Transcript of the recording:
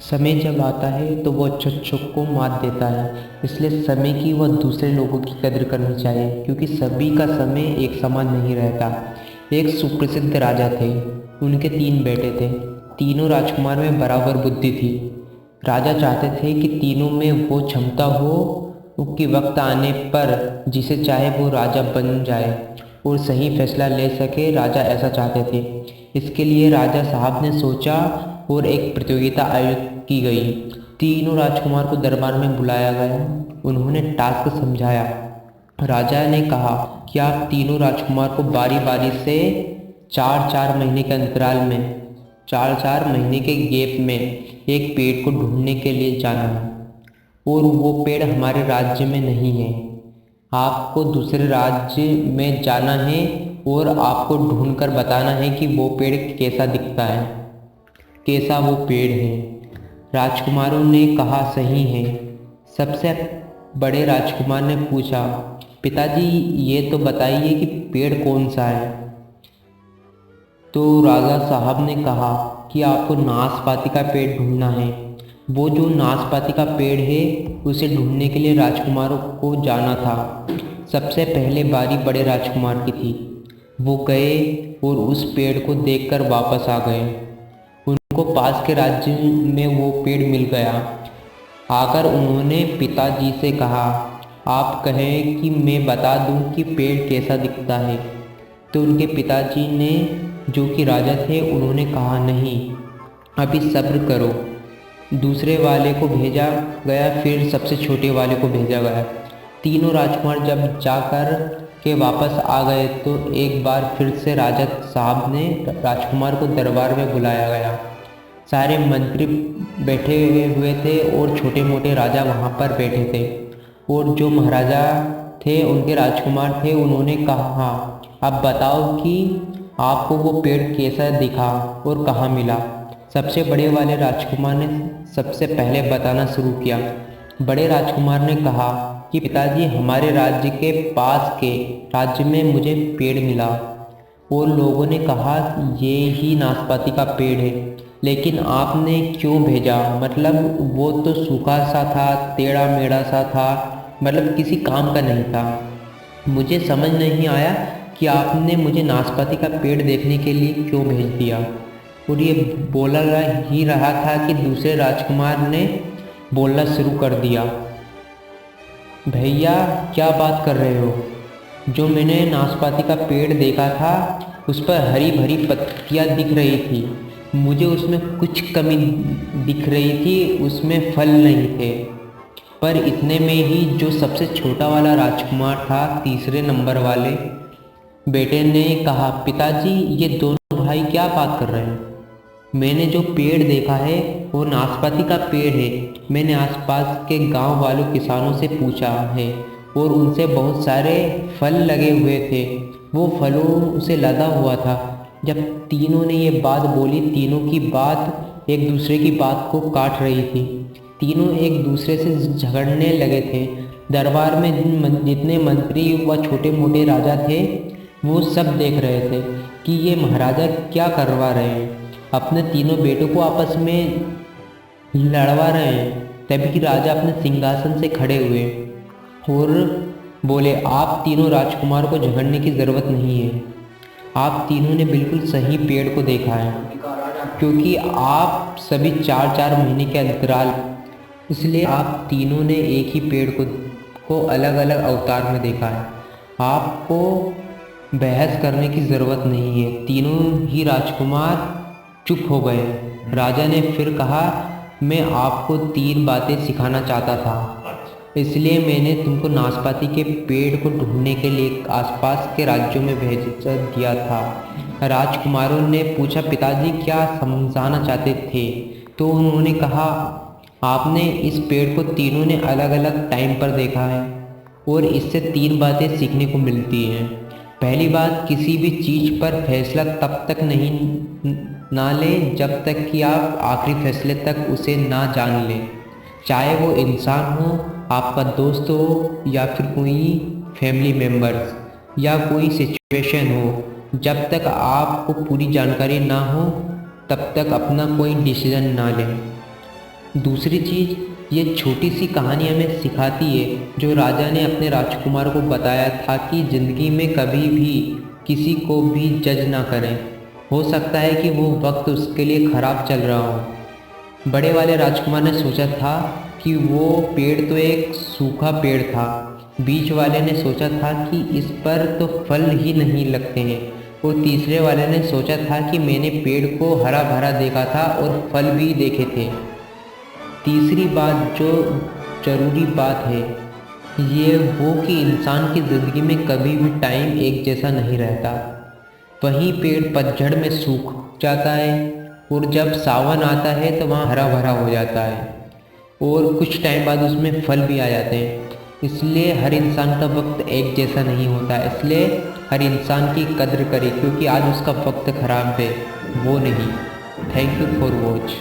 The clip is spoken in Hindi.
समय जब आता है तो वो अच्छों को मात देता है। इसलिए समय की व दूसरे लोगों की कदर करनी चाहिए, क्योंकि सभी का समय एक समान नहीं रहता। एक सुप्रसिद्ध राजा थे। उनके 3 बेटे थे। तीनों राजकुमार में बराबर बुद्धि थी। राजा चाहते थे कि तीनों में वो क्षमता हो कि वक्त आने पर जिसे चाहे वो राजा बन जाए और सही फैसला ले सके। राजा ऐसा चाहते थे। इसके लिए राजा साहब ने सोचा और एक प्रतियोगिता आयोजित की गई। तीनों राजकुमार को दरबार में बुलाया गया। उन्होंने टास्क समझाया। राजा ने कहा कि आप तीनों राजकुमार को बारी बारी से 4-4 महीने के अंतराल में 4-4 महीने के गैप में एक पेड़ को ढूंढने के लिए जाना है। और वो पेड़ हमारे राज्य में नहीं है। आपको दूसरे राज्य में जाना है और आपको ढूंढकर बताना है कि वो पेड़ कैसा दिखता है, कैसा वो पेड़ है। राजकुमारों ने कहा सही है। सबसे बड़े राजकुमार ने पूछा, पिताजी ये तो बताइए कि पेड़ कौन सा है। तो राजा साहब ने कहा कि आपको नाशपाती का पेड़ ढूंढना है। वो जो नाशपाती का पेड़ है उसे ढूंढने के लिए राजकुमारों को जाना था। सबसे पहले बारी बड़े राजकुमार की थी। वो गए और उस पेड़ को देखकर वापस आ गए। उनको पास के राज्य में वो पेड़ मिल गया। आकर उन्होंने पिताजी से कहा, आप कहें कि मैं बता दूं कि पेड़ कैसा दिखता है। तो उनके पिताजी ने, जो कि राजा थे, उन्होंने कहा, नहीं, अभी सब्र करो। दूसरे वाले को भेजा गया, फिर सबसे छोटे वाले को भेजा गया। तीनों राजकुमार जब जाकर के वापस आ गए तो एक बार फिर से राजा साहब ने राजकुमार को दरबार में बुलाया गया। सारे मंत्री बैठे हुए थे और छोटे मोटे राजा वहाँ पर बैठे थे। और जो महाराजा थे, उनके राजकुमार थे, उन्होंने कहा, अब बताओ कि आपको वो पेड़ कैसा दिखा और कहाँ मिला। सबसे बड़े वाले राजकुमार ने सबसे पहले बताना शुरू किया। बड़े राजकुमार ने कहा कि पिताजी, हमारे राज्य के पास के राज्य में मुझे पेड़ मिला। और लोगों ने कहा, ये ही नाशपाती का पेड़ है, लेकिन आपने क्यों भेजा? मतलब वो तो सूखा सा था, टेढ़ा मेढ़ा सा था, मतलब किसी काम का नहीं था। मुझे समझ नहीं आया कि आपने मुझे नाशपाती का पेड़ देखने के लिए क्यों भेज दिया। और ये बोला ही रहा था कि दूसरे राजकुमार ने बोलना शुरू कर दिया, भैया क्या बात कर रहे हो? जो मैंने नाशपाती का पेड़ देखा था उस पर हरी भरी पत्तियां दिख रही थी। मुझे उसमें कुछ कमी दिख रही थी, उसमें फल नहीं थे। पर इतने में ही जो सबसे छोटा वाला राजकुमार था, तीसरे नंबर वाले बेटे ने कहा, पिताजी ये दोनों भाई क्या बात कर रहे हैं? मैंने जो पेड़ देखा है वो नाशपाती का पेड़ है। मैंने आसपास के गांव वालों किसानों से पूछा है और उनसे बहुत सारे फल लगे हुए थे। वो फलों से लदा हुआ था। जब तीनों ने ये बात बोली, तीनों की बात एक दूसरे की बात को काट रही थी। तीनों एक दूसरे से झगड़ने लगे थे। दरबार में जितने मंत्री व छोटे मोटे राजा थे, वो सब देख रहे थे कि ये महाराजा क्या करवा रहे हैं। अपने तीनों बेटों को आपस में लड़वा रहे हैं। तभी राजा अपने सिंहासन से खड़े हुए और बोले, आप तीनों राजकुमार को झगड़ने की ज़रूरत नहीं है। आप तीनों ने बिल्कुल सही पेड़ को देखा है, क्योंकि आप सभी 4-4 महीने के अंतराल, इसलिए आप तीनों ने एक ही पेड़ को अलग अलग अवतार में देखा है। आपको बहस करने की ज़रूरत नहीं है। तीनों ही राजकुमार चुप हो गए। राजा ने फिर कहा, मैं आपको 3 बातें सिखाना चाहता था, इसलिए मैंने तुमको नाशपाती के पेड़ को ढूंढने के लिए आसपास के राज्यों में भेज दिया था। राजकुमारों ने पूछा, पिताजी क्या समझाना चाहते थे? तो उन्होंने कहा, आपने इस पेड़ को तीनों ने अलग अलग टाइम पर देखा है और इससे 3 बातें सीखने को मिलती हैं। पहली बात, किसी भी चीज़ पर फैसला तब तक नहीं ना लें जब तक कि आप आखिरी फैसले तक उसे ना जान लें। चाहे वो इंसान हो, आपका दोस्त हो, या फिर कोई फैमिली मेम्बर्स, या कोई सिचुएशन हो, जब तक आपको पूरी जानकारी ना हो तब तक अपना कोई डिसीजन ना लें। दूसरी चीज़, ये छोटी सी कहानी हमें सिखाती है जो राजा ने अपने राजकुमार को बताया था कि ज़िंदगी में कभी भी किसी को भी जज ना करें। हो सकता है कि वो वक्त उसके लिए ख़राब चल रहा हो। बड़े वाले राजकुमार ने सोचा था कि वो पेड़ तो एक सूखा पेड़ था। बीच वाले ने सोचा था कि इस पर तो फल ही नहीं लगते हैं, और तीसरे वाले ने सोचा था कि मैंने पेड़ को हरा भरा देखा था और फल भी देखे थे। तीसरी बात जो ज़रूरी बात है ये वो कि इंसान की ज़िंदगी में कभी भी टाइम एक जैसा नहीं रहता। वहीं पेड़ पतझड़ में सूख जाता है और जब सावन आता है तो वहाँ हरा भरा हो जाता है, और कुछ टाइम बाद उसमें फल भी आ जाते हैं। इसलिए हर इंसान का वक्त एक जैसा नहीं होता, इसलिए हर इंसान की कद्र करें क्योंकि आज उसका वक्त ख़राब है, वो नहीं। Thank you for watch.